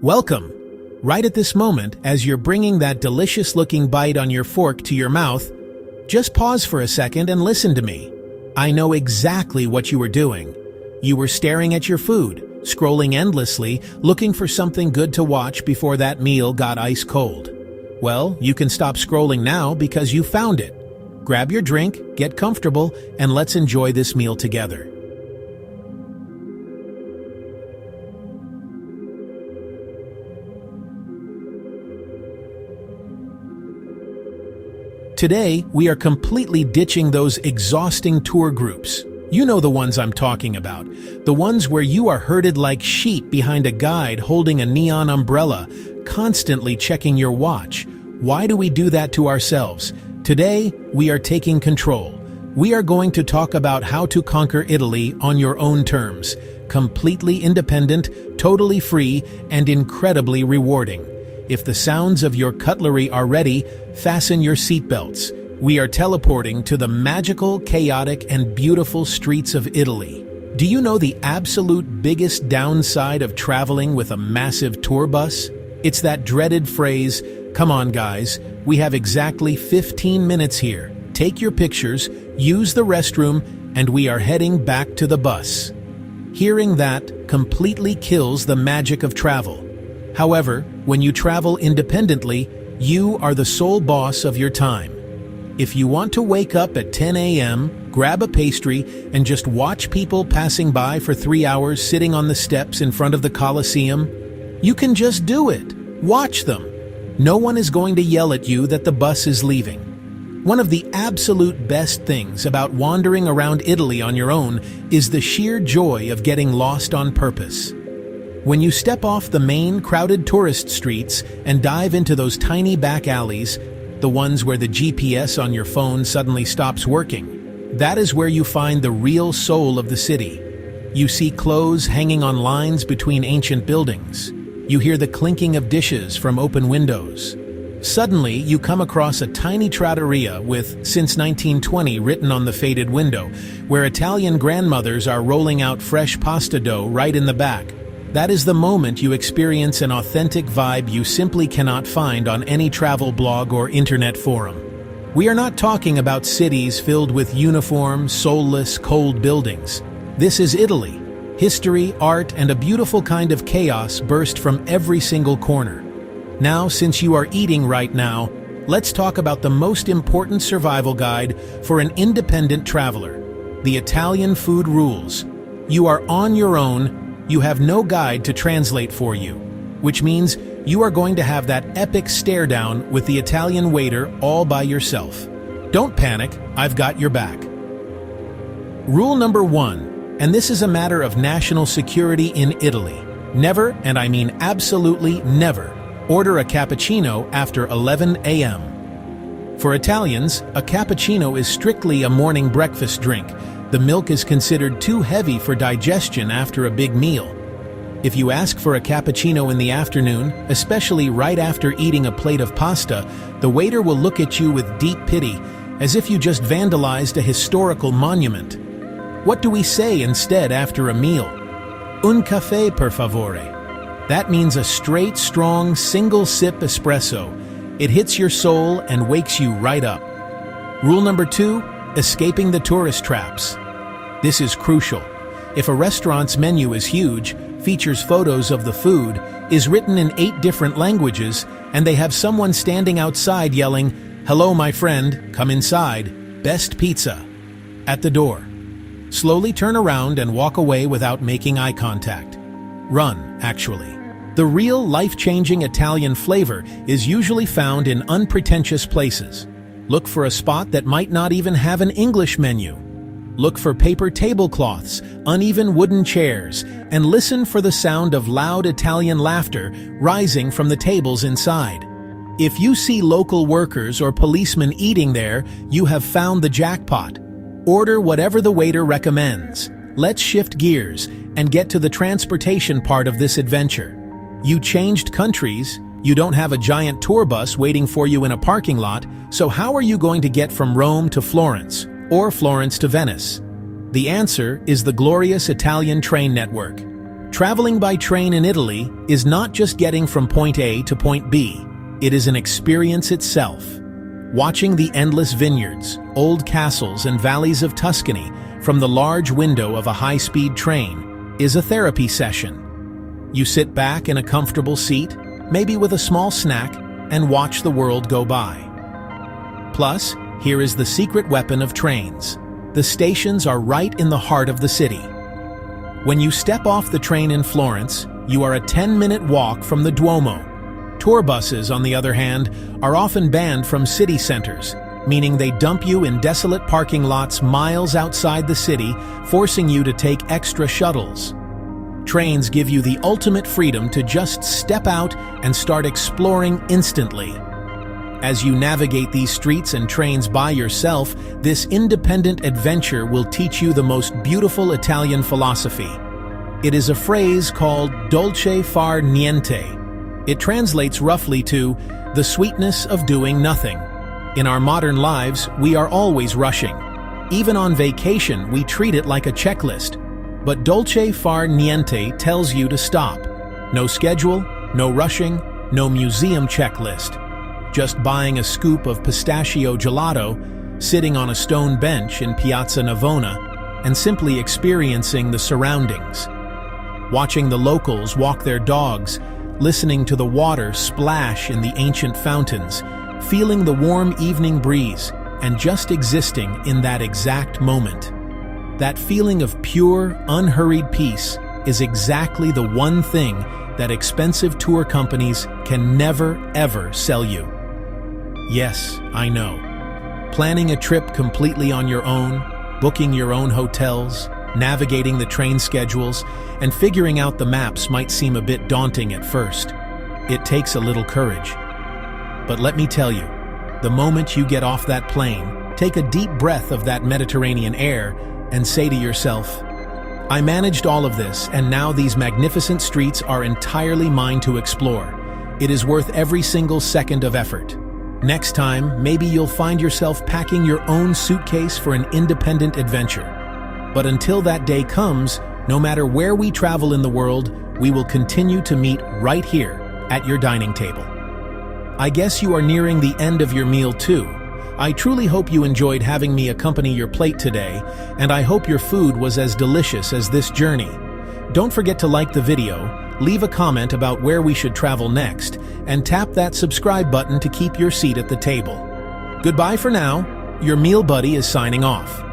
Welcome! Right at this moment, as you're bringing that delicious-looking bite on your fork to your mouth, just pause for a second and listen to me. I know exactly what you were doing. You were staring at your food, scrolling endlessly, looking for something good to watch before that meal got ice cold. Well, you can stop scrolling now because you found it. Grab your drink, get comfortable, and let's enjoy this meal together. Today, we are completely ditching those exhausting tour groups. You know the ones I'm talking about. The ones where you are herded like sheep behind a guide holding a neon umbrella, constantly checking your watch. Why do we do that to ourselves? Today, we are taking control. We are going to talk about how to conquer Italy on your own terms. Completely independent, totally free, and incredibly rewarding. If the sounds of your cutlery are ready, fasten your seatbelts. We are teleporting to the magical, chaotic, and beautiful streets of Italy. Do you know the absolute biggest downside of traveling with a massive tour bus? It's that dreaded phrase, "Come on guys, we have exactly 15 minutes here. Take your pictures, use the restroom, and we are heading back to the bus." Hearing that completely kills the magic of travel. However, when you travel independently, you are the sole boss of your time. If you want to wake up at 10 a.m., grab a pastry, and just watch people passing by for 3 hours sitting on the steps in front of the Colosseum, you can just do it. Watch them. No one is going to yell at you that the bus is leaving. One of the absolute best things about wandering around Italy on your own is the sheer joy of getting lost on purpose. When you step off the main crowded tourist streets and dive into those tiny back alleys, the ones where the GPS on your phone suddenly stops working, that is where you find the real soul of the city. You see clothes hanging on lines between ancient buildings. You hear the clinking of dishes from open windows. Suddenly, you come across a tiny trattoria with "Since 1920" written on the faded window, where Italian grandmothers are rolling out fresh pasta dough right in the back. That is the moment you experience an authentic vibe you simply cannot find on any travel blog or internet forum. We are not talking about cities filled with uniform, soulless, cold buildings. This is Italy. History, art, and a beautiful kind of chaos burst from every single corner. Now, since you are eating right now, let's talk about the most important survival guide for an independent traveler: the Italian food rules. You are on your own. You have no guide to translate for you, which means you are going to have that epic stare down with the Italian waiter all by yourself. Don't panic, I've got your back. Rule number 1, and this is a matter of national security in Italy. Never, and I mean absolutely never, order a cappuccino after 11 a.m. For Italians, a cappuccino is strictly a morning breakfast drink. The milk is considered too heavy for digestion after a big meal. If you ask for a cappuccino in the afternoon, especially right after eating a plate of pasta, the waiter will look at you with deep pity, as if you just vandalized a historical monument. What do we say instead after a meal? "Un caffè per favore." That means a straight, strong, single-sip espresso. It hits your soul and wakes you right up. Rule number 2, escaping the tourist traps. This is crucial. If a restaurant's menu is huge, features photos of the food, is written in 8 different languages, and they have someone standing outside yelling, "Hello, my friend, come inside, best pizza," at the door, slowly turn around and walk away without making eye contact. Run, actually. The real life-changing Italian flavor is usually found in unpretentious places. Look for a spot that might not even have an English menu. Look for paper tablecloths, uneven wooden chairs, and listen for the sound of loud Italian laughter rising from the tables inside. If you see local workers or policemen eating there, you have found the jackpot. Order whatever the waiter recommends. Let's shift gears and get to the transportation part of this adventure. You changed countries. You don't have a giant tour bus waiting for you in a parking lot, so how are you going to get from Rome to Florence, or Florence to Venice? The answer is the glorious Italian train network. Traveling by train in Italy is not just getting from point A to point B. It is an experience itself. Watching the endless vineyards, old castles, and valleys of Tuscany from the large window of a high-speed train is a therapy session. You sit back in a comfortable seat, maybe with a small snack, and watch the world go by. Plus, here is the secret weapon of trains. The stations are right in the heart of the city. When you step off the train in Florence, you are a 10-minute walk from the Duomo. Tour buses, on the other hand, are often banned from city centers, meaning they dump you in desolate parking lots miles outside the city, forcing you to take extra shuttles. Trains give you the ultimate freedom to just step out and start exploring instantly. As you navigate these streets and trains by yourself, this independent adventure will teach you the most beautiful Italian philosophy. It is a phrase called Dolce Far Niente. It translates roughly to the sweetness of doing nothing. In our modern lives, we are always rushing. Even on vacation, we treat it like a checklist. But Dolce Far Niente tells you to stop. No schedule, no rushing, no museum checklist. Just buying a scoop of pistachio gelato, sitting on a stone bench in Piazza Navona, and simply experiencing the surroundings. Watching the locals walk their dogs, listening to the water splash in the ancient fountains, feeling the warm evening breeze, and just existing in that exact moment. That feeling of pure, unhurried peace is exactly the one thing that expensive tour companies can never, ever sell you. Yes, I know. Planning a trip completely on your own, booking your own hotels, navigating the train schedules, and figuring out the maps might seem a bit daunting at first. It takes a little courage. But let me tell you, the moment you get off that plane, take a deep breath of that Mediterranean air and say to yourself, I managed all of this, and now these magnificent streets are entirely mine to explore. It is worth every single second of effort. Next time, maybe you'll find yourself packing your own suitcase for an independent adventure. But until that day comes, no matter where we travel in the world, we will continue to meet right here at your dining table. I guess you are nearing the end of your meal too. I truly hope you enjoyed having me accompany your plate today, and I hope your food was as delicious as this journey. Don't forget to like the video, leave a comment about where we should travel next, and tap that subscribe button to keep your seat at the table. Goodbye for now. Your meal buddy is signing off.